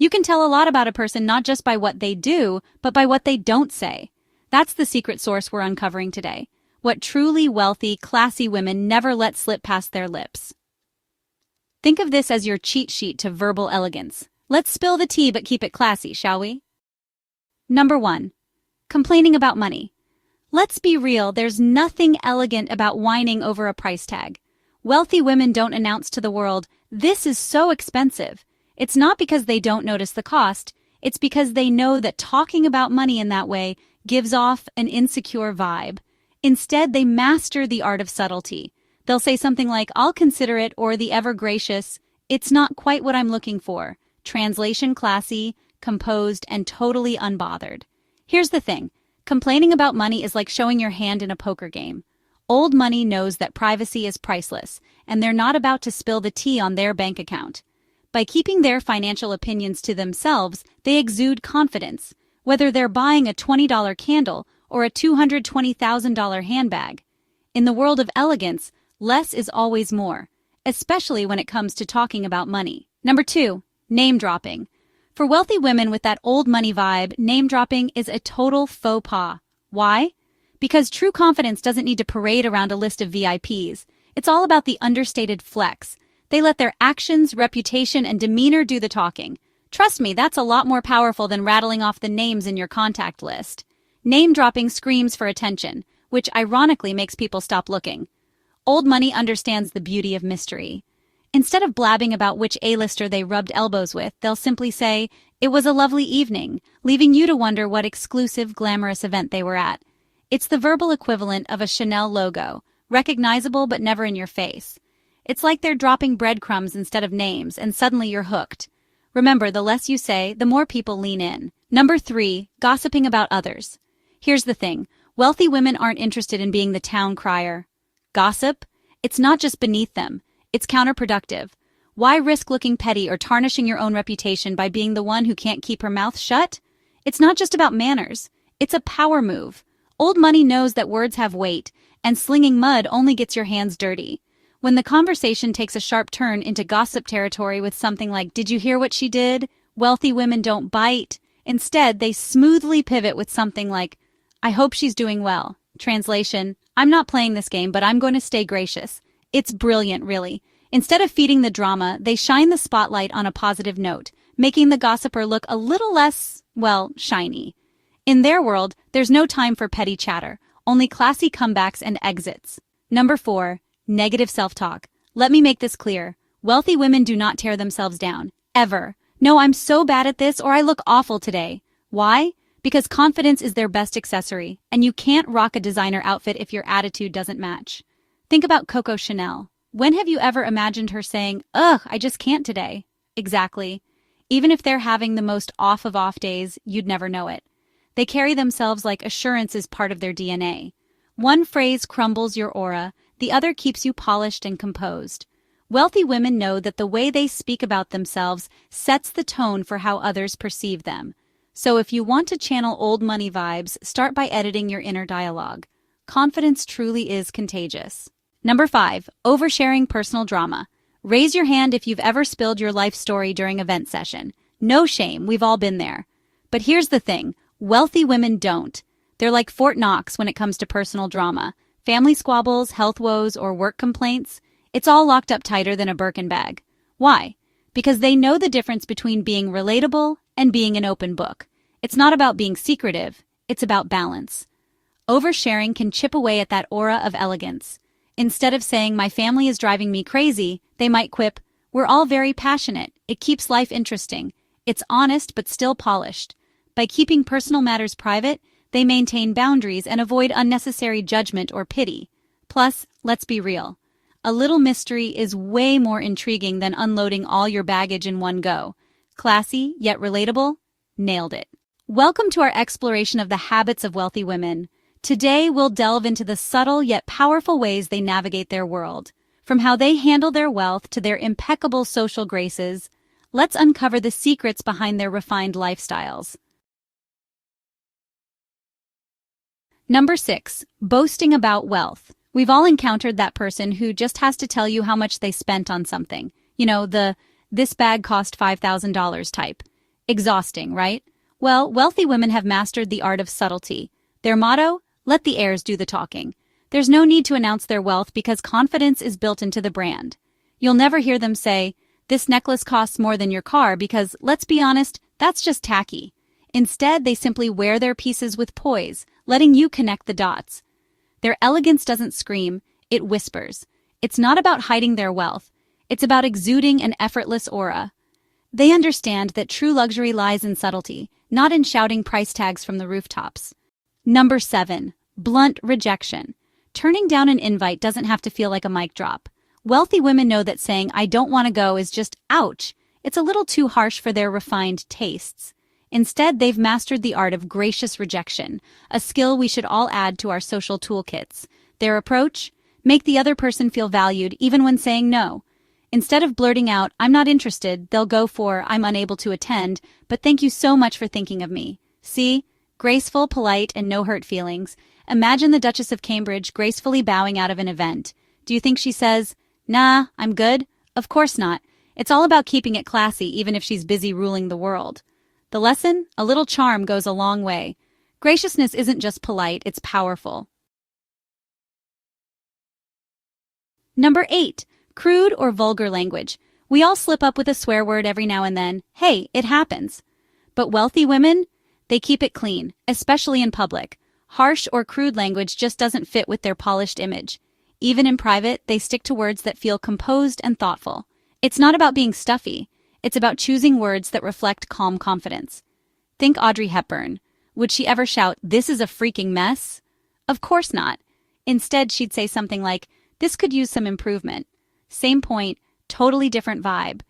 You can tell a lot about a person not just by what they do, but by what they don't say. That's the secret source we're uncovering today. What truly wealthy, classy women never let slip past their lips. Think of this as your cheat sheet to verbal elegance. Let's spill the tea but keep it classy, shall we? Number 1. Complaining about money. Let's be real, there's nothing elegant about whining over a price tag. Wealthy women don't announce to the world, "This is so expensive." It's not because they don't notice the cost, it's because they know that talking about money in that way gives off an insecure vibe. Instead, they master the art of subtlety. They'll say something like, "I'll consider it," or the ever-gracious, "It's not quite what I'm looking for." Translation: classy, composed, and totally unbothered. Here's the thing. Complaining about money is like showing your hand in a poker game. Old money knows that privacy is priceless, and they're not about to spill the tea on their bank account. By keeping their financial opinions to themselves, they exude confidence, whether they're buying a $20 candle or a $220,000 handbag. In the world of elegance, less is always more, especially when it comes to talking about money. Number 2, name dropping. For wealthy women with that old money vibe, name dropping is a total faux pas. Why? Because true confidence doesn't need to parade around a list of VIPs. It's all about the understated flex. They let their actions, reputation, and demeanor do the talking. Trust me, that's a lot more powerful than rattling off the names in your contact list. Name dropping screams for attention, which ironically makes people stop looking. Old money understands the beauty of mystery. Instead of blabbing about which A-lister they rubbed elbows with, they'll simply say, "It was a lovely evening," leaving you to wonder what exclusive, glamorous event they were at. It's the verbal equivalent of a Chanel logo, recognizable but never in your face. It's like they're dropping breadcrumbs instead of names, and suddenly you're hooked. Remember, the less you say, the more people lean in. Number 3, gossiping about others. Here's the thing. Wealthy women aren't interested in being the town crier. Gossip? It's not just beneath them. It's counterproductive. Why risk looking petty or tarnishing your own reputation by being the one who can't keep her mouth shut? It's not just about manners. It's a power move. Old money knows that words have weight, and slinging mud only gets your hands dirty. When the conversation takes a sharp turn into gossip territory with something like, "Did you hear what she did?" Wealthy women don't bite. Instead, they smoothly pivot with something like, "I hope she's doing well." Translation: "I'm not playing this game, but I'm going to stay gracious." It's brilliant, really. Instead of feeding the drama, they shine the spotlight on a positive note, making the gossiper look a little less, well, shiny. In their world, there's no time for petty chatter, only classy comebacks and exits. Number 4, negative self-talk. Let me make this clear. Wealthy women do not tear themselves down. Ever. "No, I'm so bad at this," or "I look awful today." Why? Because confidence is their best accessory, and you can't rock a designer outfit if your attitude doesn't match. Think about Coco Chanel. When have you ever imagined her saying, "Ugh, I just can't today"? Exactly. Even if they're having the most off of off days, you'd never know it. They carry themselves like assurance is part of their DNA. One phrase crumbles your aura, the other keeps you polished and composed. Wealthy women know that the way they speak about themselves sets the tone for how others perceive them. So if you want to channel old money vibes, start by editing your inner dialogue. Confidence truly is contagious. Number 5, oversharing personal drama. Raise your hand if you've ever spilled your life story during a vent session. No shame, we've all been there. But here's the thing, wealthy women don't. They're like Fort Knox when it comes to personal drama. Family squabbles, health woes, or work complaints, it's all locked up tighter than a Birkin bag. Why? Because they know the difference between being relatable and being an open book. It's not about being secretive, it's about balance. Oversharing can chip away at that aura of elegance. Instead of saying, "My family is driving me crazy," they might quip, "We're all very passionate. It keeps life interesting." It's honest but still polished. By keeping personal matters private, they maintain boundaries and avoid unnecessary judgment or pity. Plus, let's be real. A little mystery is way more intriguing than unloading all your baggage in one go. Classy, yet relatable? Nailed it. Welcome to our exploration of the habits of wealthy women. Today, we'll delve into the subtle yet powerful ways they navigate their world. From how they handle their wealth to their impeccable social graces, let's uncover the secrets behind their refined lifestyles. Number 6, boasting about wealth. We've all encountered that person who just has to tell you how much they spent on something. You know, the "this bag cost $5,000 type. Exhausting, right? Well, wealthy women have mastered the art of subtlety. Their motto, let the heirs do the talking. There's no need to announce their wealth because confidence is built into the brand. You'll never hear them say, this necklace costs more than your car because, let's be honest, that's just tacky. Instead, they simply wear their pieces with poise, letting you connect the dots. Their elegance doesn't scream, it whispers. It's not about hiding their wealth. It's about exuding an effortless aura. They understand that true luxury lies in subtlety, not in shouting price tags from the rooftops. Number 7. Blunt rejection. Turning down an invite doesn't have to feel like a mic drop. Wealthy women know that saying, I don't want to go is just, ouch. It's a little too harsh for their refined tastes. Instead, they've mastered the art of gracious rejection, a skill we should all add to our social toolkits. Their approach? Make the other person feel valued even when saying no. Instead of blurting out, I'm not interested, they'll go for, I'm unable to attend, but thank you so much for thinking of me. See? Graceful, polite, and no hurt feelings. Imagine the Duchess of Cambridge gracefully bowing out of an event. Do you think she says, nah, I'm good? Of course not. It's all about keeping it classy even if she's busy ruling the world. The lesson? A little charm goes a long way. Graciousness isn't just polite, it's powerful. Number 8. Crude or vulgar language. We all slip up with a swear word every now and then. Hey, it happens. But wealthy women? They keep it clean, especially in public. Harsh or crude language just doesn't fit with their polished image. Even in private, they stick to words that feel composed and thoughtful. It's not about being stuffy. It's about choosing words that reflect calm confidence. Think Audrey Hepburn. Would she ever shout, this is a freaking mess? Of course not. Instead, she'd say something like, this could use some improvement. Same point, totally different vibe.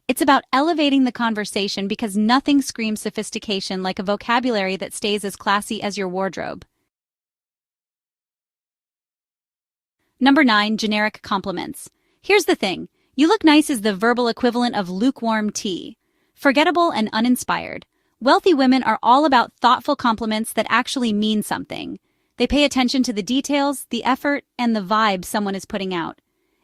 It's about elevating the conversation because nothing screams sophistication like a vocabulary that stays as classy as your wardrobe. Number 9. Generic compliments. Here's the thing. You look nice is the verbal equivalent of lukewarm tea. Forgettable and uninspired. Wealthy women are all about thoughtful compliments that actually mean something. They pay attention to the details, the effort, and the vibe someone is putting out.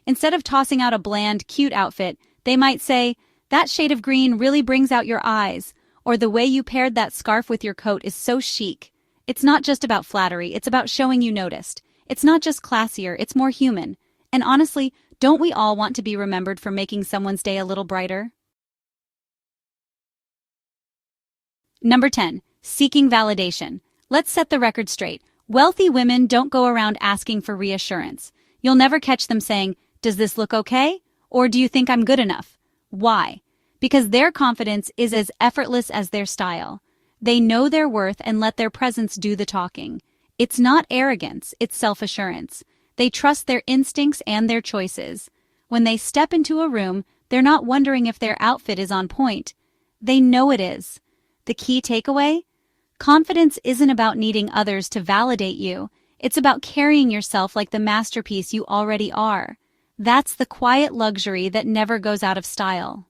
Instead of tossing out a bland, cute outfit, they might say, that shade of green really brings out your eyes, or the way you paired that scarf with your coat is so chic. It's not just about flattery, it's about showing you noticed. It's not just classier, it's more human. And honestly, don't we all want to be remembered for making someone's day a little brighter? Number 10. Seeking validation. Let's set the record straight. Wealthy women don't go around asking for reassurance. You'll never catch them saying, does this look okay? Or do you think I'm good enough? Why? Because their confidence is as effortless as their style. They know their worth and let their presence do the talking. It's not arrogance, it's self-assurance. They trust their instincts and their choices. When they step into a room, they're not wondering if their outfit is on point. They know it is. The key takeaway? Confidence isn't about needing others to validate you. It's about carrying yourself like the masterpiece you already are. That's the quiet luxury that never goes out of style.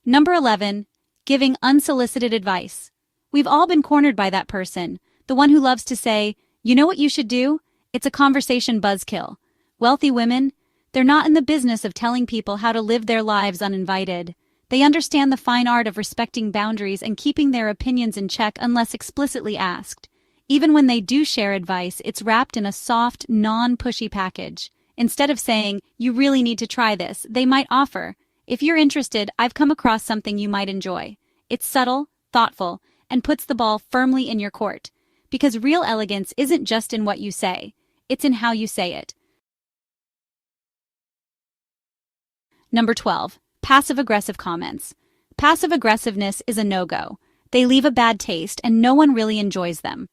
Number 11. Giving unsolicited advice. We've all been cornered by that person, the one who loves to say, you know what you should do? It's a conversation buzzkill. Wealthy women, they're not in the business of telling people how to live their lives uninvited. They understand the fine art of respecting boundaries and keeping their opinions in check unless explicitly asked. Even when they do share advice, it's wrapped in a soft, non-pushy package. Instead of saying, you really need to try this, they might offer, if you're interested, I've come across something you might enjoy. It's subtle, thoughtful, and puts the ball firmly in your court. Because real elegance isn't just in what you say, it's in how you say it. Number 12. Passive-aggressive comments. Passive-aggressiveness is a no-go. They leave a bad taste and no one really enjoys them.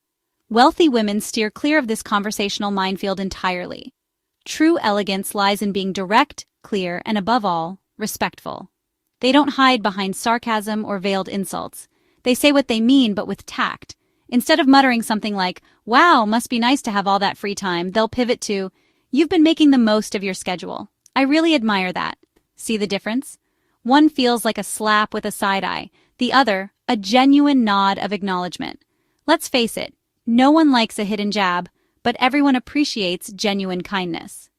Wealthy women steer clear of this conversational minefield entirely. True elegance lies in being direct, clear, and above all, respectful. They don't hide behind sarcasm or veiled insults. They say what they mean, but with tact. Instead of muttering something like, wow, must be nice to have all that free time, they'll pivot to, you've been making the most of your schedule. I really admire that. See the difference? One feels like a slap with a side eye, the other, a genuine nod of acknowledgement. Let's face it, no one likes a hidden jab, but everyone appreciates genuine kindness.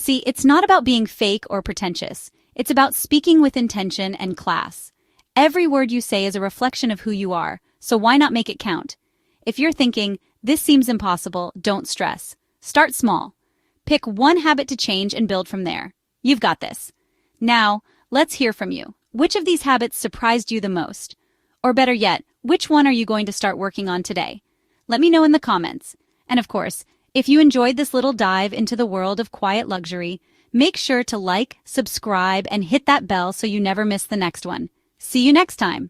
See, it's not about being fake or pretentious. It's about speaking with intention and class. Every word you say is a reflection of who you are, so why not make it count? If you're thinking, this seems impossible, don't stress. Start small. Pick one habit to change and build from there. You've got this. Now, let's hear from you. Which of these habits surprised you the most? Or better yet, which one are you going to start working on today? Let me know in the comments. And of course, if you enjoyed this little dive into the world of quiet luxury, make sure to like, subscribe, and hit that bell so you never miss the next one. See you next time.